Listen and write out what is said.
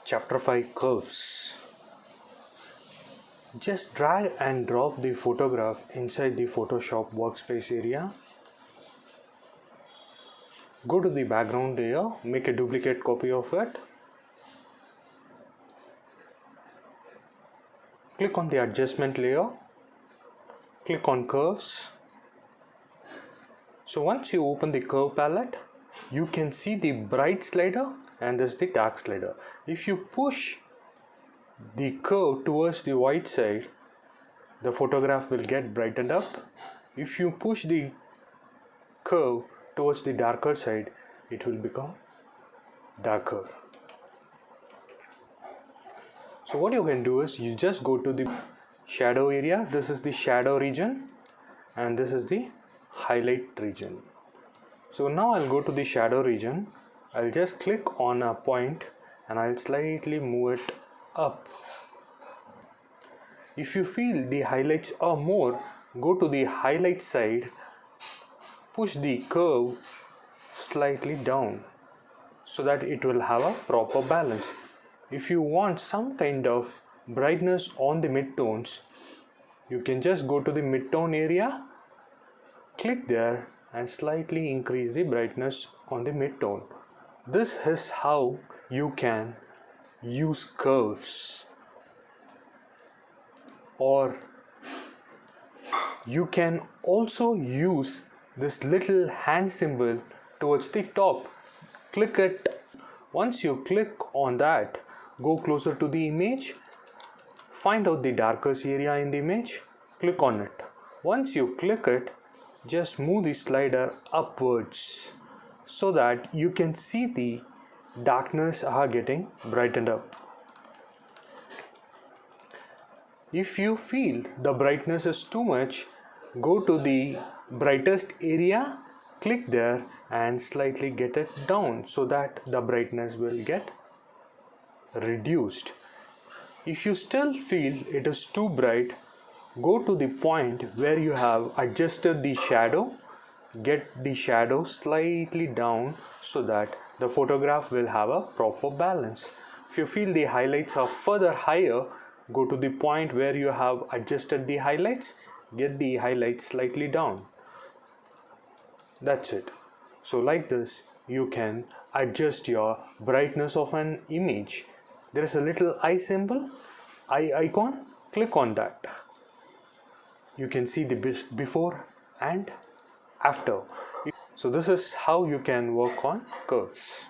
Chapter 5 Curves. Just drag and drop the photograph inside the Photoshop workspace area. Go to the background layer, make a duplicate copy of it. Click on the adjustment layer. Click on curves. So once you open the curve palette, you can see the bright slider and this is the dark slider. If you push the curve towards the white side, the photograph will get brightened up. If you push the curve towards the darker side, it will become darker. So what you can do is you just go to the shadow area. This is the shadow region and this is the highlight region. So now I'll go to the shadow region. I'll just click on a point and I'll slightly move it up. If you feel the highlights are more, go to the highlight side, push the curve slightly down so that it will have a proper balance. If you want some kind of brightness on the midtones, you can just go to the midtone area, click there and slightly increase the brightness on the midtone. This is how you can use curves, or you can also use this little hand symbol towards the top. Click it. Once you click on that, go closer to the image, find out the darkest area in the image, click on it. Once you click it, just move the slider upwards so that you can see the darkness are getting brightened up. If you feel the brightness is too much, go to the brightest area, click there and slightly get it down so that the brightness will get reduced. If you still feel it is too bright, go to the point where you have adjusted the shadow, get the shadow slightly down so that the photograph will have a proper balance. If you feel the highlights are further higher, go to the point where you have adjusted the highlights, get the highlights slightly down. That's it. So like this, you can adjust your brightness of an image. There is a little eye symbol, eye icon, click on that. You can see the before and after. So this is how you can work on curves.